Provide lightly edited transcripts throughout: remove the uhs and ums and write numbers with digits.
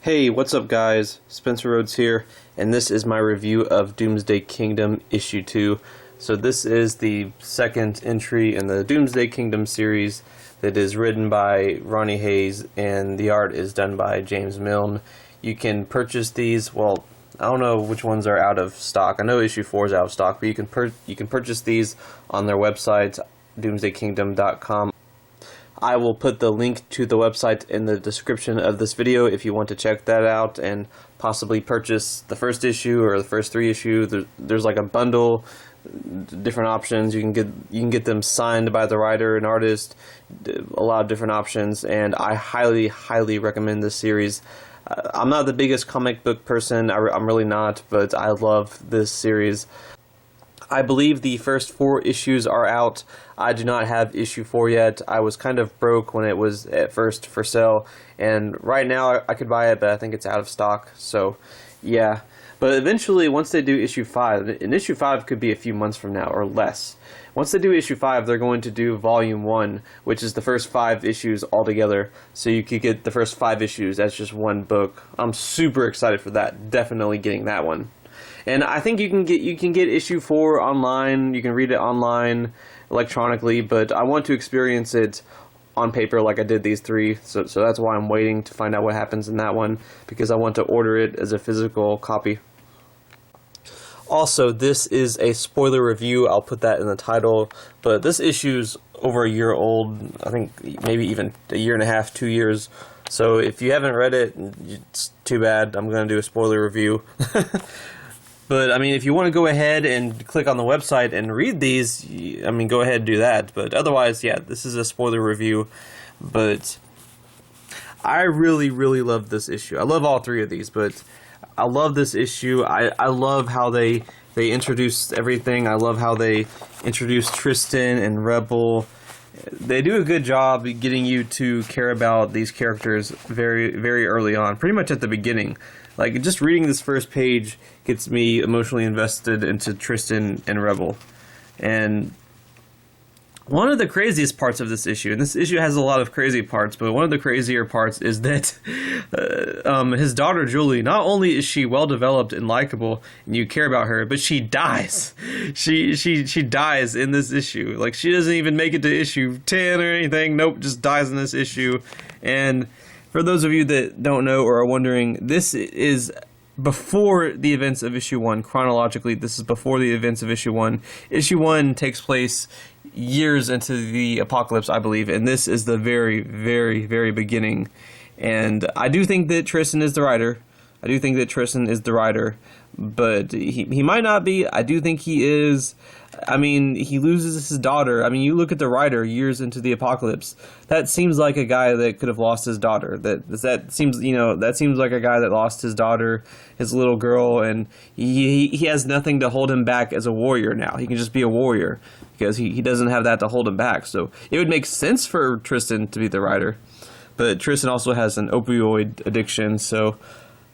Hey, what's up guys? Spencer Rhodes here, and this is my review of Doomsday Kingdom Issue 2. So this is the second entry in the Doomsday Kingdom series that is written by Ronnie Hayes, and the art is done by James Milne. You can purchase these, well, I don't know which ones are out of stock. I know issue 4 is out of stock, but you can purchase these on their website, doomsdaykingdom.com. I will put the link to the website in the description of this video if you want to check that out and possibly purchase the first issue or the first 3 issues. There's like a bundle, different options. You can get them signed by the writer and artist, a lot of different options, and I highly recommend this series. I'm not the biggest comic book person, I'm really not, but I love this series. I believe the first 4 issues are out. I do not have issue 4 yet. I was kind of broke when it was at first for sale, and right now I could buy it, but I think it's out of stock, so yeah. But eventually, once they do issue 5, and issue 5 could be a few months from now or less. Once they do issue 5, they're going to do volume 1, which is the first 5 issues altogether, so you could get the first 5 issues as just one book. I'm super excited for that, definitely getting that one. And I think you can get issue 4 online. You can read it online electronically, but I want to experience it on paper like I did these 3. So that's why I'm waiting to find out what happens in that one, because I want to order it as a physical copy. Also, this is a spoiler review. I'll put that in the title. But this issue's over a year old. I think maybe even a year and a half, 2 years. So if you haven't read it, it's too bad. I'm going to do a spoiler review. But, I mean, if you want to go ahead and click on the website and read these, I mean, go ahead and do that. But otherwise, yeah, this is a spoiler review. But I really love this issue. I love all 3 of these, but I love this issue. I love how they introduced everything. I love how they introduced Tristan and Rebel. They do a good job getting you to care about these characters very early on, pretty much at the beginning. Like, just reading this first page gets me emotionally invested into Tristan and Rebel. And one of the craziest parts of this issue, and this issue has a lot of crazy parts, but one of the crazier parts is that his daughter Julie, not only is she well developed and likable and you care about her, but she dies. She dies in this issue. Like, she doesn't even make it to issue 10 or anything. Nope, just dies in this issue. And for those of you that don't know or are wondering, this is before the events of issue 1. Chronologically, this is before the events of issue 1. Issue 1 takes place years into the apocalypse, I believe, and this is the very beginning. And I do think that Tristan is the writer. But he might not be. I do think he is. I mean, he loses his daughter. I mean, you look at the writer years into the apocalypse. That seems like a guy that could have lost his daughter. That seems like a guy that lost his daughter, his little girl, and he has nothing to hold him back as a warrior now. He can just be a warrior because he doesn't have that to hold him back. So it would make sense for Tristan to be the writer. But Tristan also has an opioid addiction, so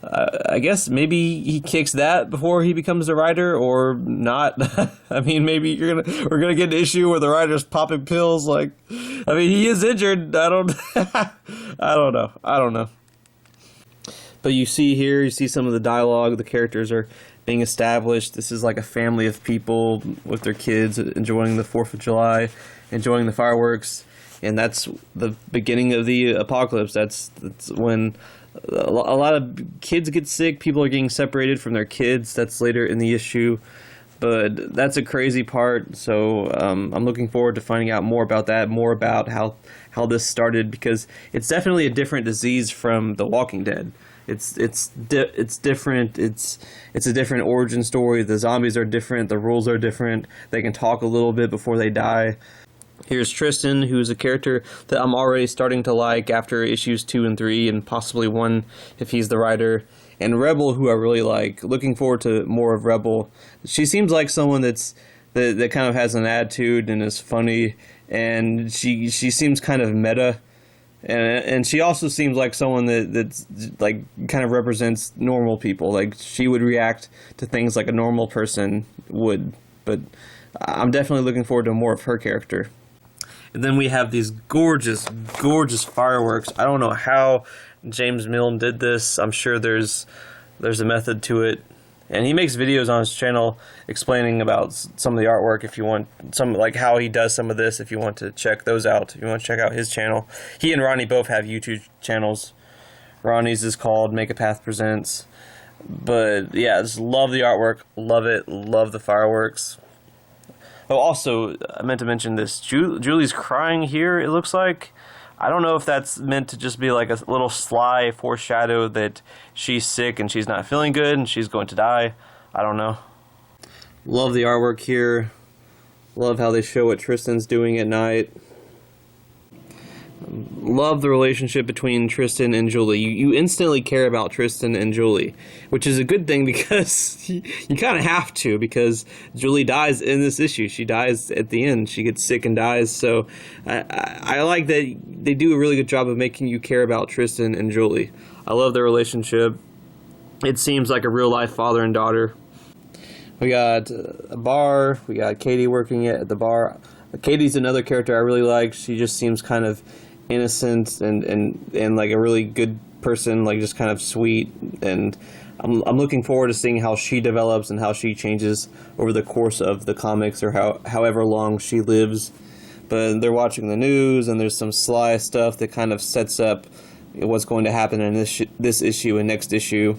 I guess maybe he kicks that before he becomes a writer, or not. I mean, maybe we're gonna get an issue where the writer's popping pills. Like, I mean, he is injured. I don't know. But you see some of the dialogue. The characters are being established. This is like a family of people with their kids enjoying the 4th of July, enjoying the fireworks, and that's the beginning of the apocalypse. That's when a lot of kids get sick. People are getting separated from their kids. That's later in the issue, but that's a crazy part. So I'm looking forward to finding out more about that, more about how this started, because it's definitely a different disease from The Walking Dead. It's different. It's a different origin story. The zombies are different. The rules are different. They can talk a little bit before they die. Here's Tristan, who's a character that I'm already starting to like after issues 2 and 3, and possibly 1 if he's the writer. And Rebel, who I really like. Looking forward to more of Rebel. She seems like someone that kind of has an attitude and is funny, and she seems kind of meta. And she also seems like someone that's like kind of represents normal people. Like, she would react to things like a normal person would. But I'm definitely looking forward to more of her character. And then we have these gorgeous fireworks. I don't know how James Milne did this. I'm sure there's a method to it. And he makes videos on his channel explaining about some of the artwork if you want, some like how he does some of this, if you want to check those out, if you want to check out his channel. He and Ronnie both have YouTube channels. Ronnie's is called Make a Path Presents. But yeah, just love the artwork, love it, love the fireworks. Oh, also, I meant to mention this. Julie's crying here, it looks like. I don't know if that's meant to just be like a little sly foreshadow that she's sick and she's not feeling good and she's going to die. I don't know. Love the artwork here. Love how they show what Tristan's doing at night. Love the relationship between Tristan and Julie. You instantly care about Tristan and Julie, which is a good thing because you kind of have to, because Julie dies in this issue. She dies at the end. She gets sick and dies. So I like that they do a really good job of making you care about Tristan and Julie. I love their relationship. It seems like a real life father and daughter. We got a bar. We got Katie working at the bar. Katie's another character I really like. She just seems kind of innocent and like a really good person, like just kind of sweet, and I'm looking forward to seeing how she develops and how she changes over the course of the comics, or however long she lives. But they're watching the news, and there's some sly stuff that kind of sets up what's going to happen in this issue and next issue.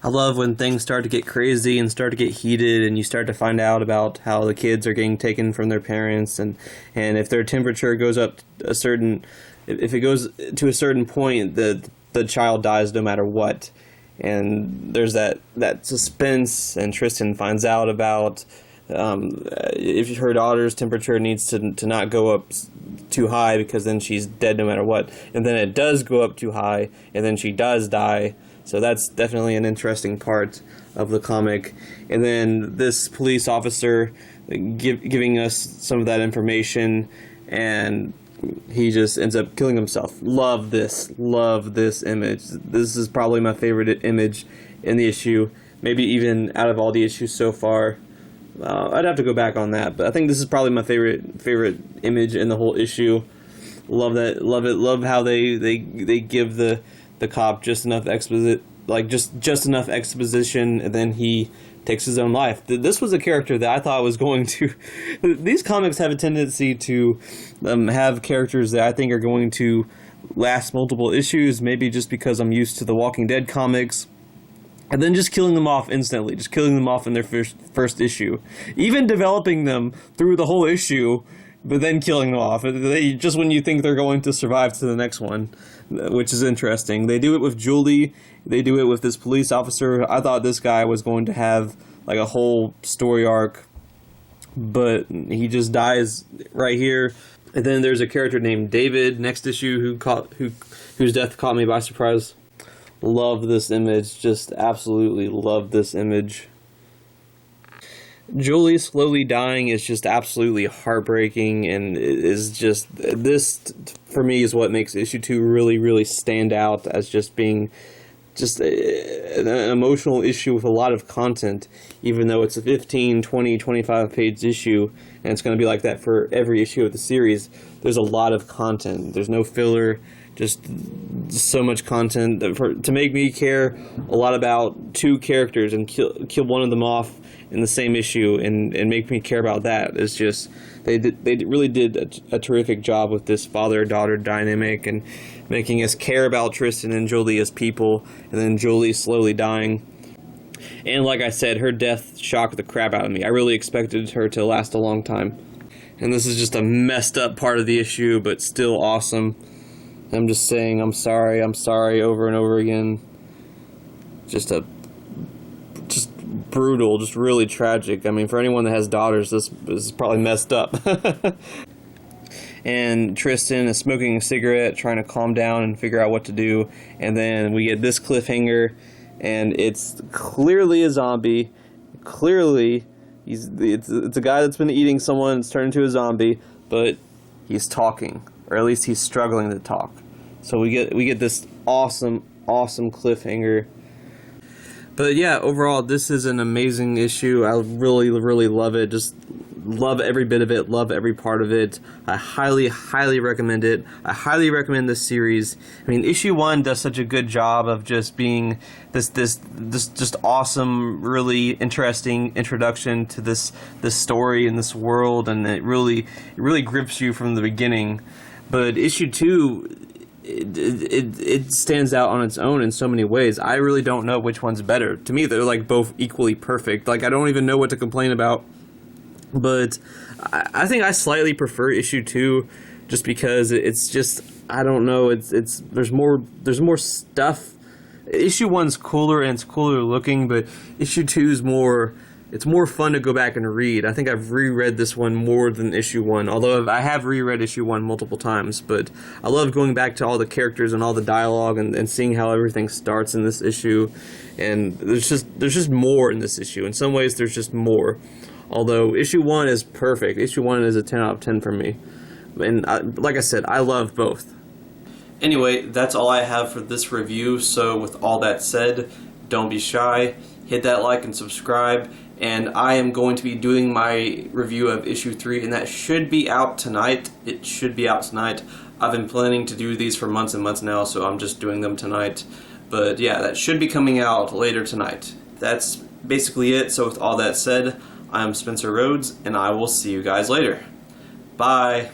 I love when things start to get crazy and start to get heated, and you start to find out about how the kids are getting taken from their parents, and if their temperature goes up a certain, if it goes to a certain point, the child dies no matter what. And there's that suspense, and Tristan finds out about if her daughter's temperature needs to not go up too high, because then she's dead no matter what. And then it does go up too high, and then she does die. So that's definitely an interesting part of the comic. And then this police officer giving us some of that information, and he just ends up killing himself. Love this image. This is probably my favorite image in the issue, maybe even out of all the issues so far. I'd have to go back on that, but I think this is probably my favorite image in the whole issue. Love that. Love it. Love how they give the cop just enough just enough exposition, and then he takes his own life. This was a character that I thought was going to... These comics have a tendency to have characters that I think are going to last multiple issues, maybe just because I'm used to the Walking Dead comics, and then just killing them off instantly, just killing them off in their first issue. Even developing them through the whole issue, but then killing them off. Just when you think they're going to survive to the next one, which is interesting. They do it with Julie. They do it with this police officer. I thought this guy was going to have like a whole story arc, but he just dies right here. And then there's a character named David next issue whose death caught me by surprise. Love this image. Just absolutely love this image. Julie slowly dying is just absolutely heartbreaking, and is just, this for me is what makes issue 2 really, really stand out as just being just an emotional issue with a lot of content, even though it's a 15, 20, 25 page issue, and it's going to be like that for every issue of the series. There's a lot of content. There's no filler, just so much content to make me care a lot about two characters and kill one of them off in the same issue and make me care about that. It's just, they really did a terrific job with this father-daughter dynamic and making us care about Tristan and Julie as people, and then Julie slowly dying. And like I said, her death shocked the crap out of me. I really expected her to last a long time. And this is just a messed up part of the issue, but still awesome. I'm just saying I'm sorry over and over again. Just brutal, just really tragic. I mean, for anyone that has daughters, this is probably messed up. And Tristan is smoking a cigarette, trying to calm down and figure out what to do. And then we get this cliffhanger, and it's clearly a zombie. Clearly, it's a guy that's been eating someone that's turned into a zombie, but he's talking, or at least he's struggling to talk. So we get this awesome cliffhanger. But yeah, overall, this is an amazing issue. I really, really love it. Just love every bit of it, love every part of it. I highly, highly recommend it. I highly recommend this series. I mean, issue 1 does such a good job of just being this just awesome, really interesting introduction to this story and this world, and it really grips you from the beginning. But issue 2, it stands out on its own in so many ways. I really don't know which one's better. To me, they're like both equally perfect. Like, I don't even know what to complain about. But I think I slightly prefer issue 2, just because it's just, I don't know. It's there's more stuff. Issue 1's cooler and it's cooler looking, but issue 2's more. It's more fun to go back and read. I think I've reread this one more than issue 1, although I have reread issue 1 multiple times. But I love going back to all the characters and all the dialogue and seeing how everything starts in this issue. And there's just more in this issue. In some ways, there's just more. Although issue 1 is perfect. Issue 1 is a 10 out of 10 for me. And like I said, I love both. Anyway, that's all I have for this review. So with all that said, don't be shy. Hit that like and subscribe. And I am going to be doing my review of issue 3, and that should be out tonight. It should be out tonight. I've been planning to do these for months and months now, so I'm just doing them tonight. But yeah, that should be coming out later tonight. That's basically it. So with all that said, I'm Spencer Rhodes, and I will see you guys later. Bye.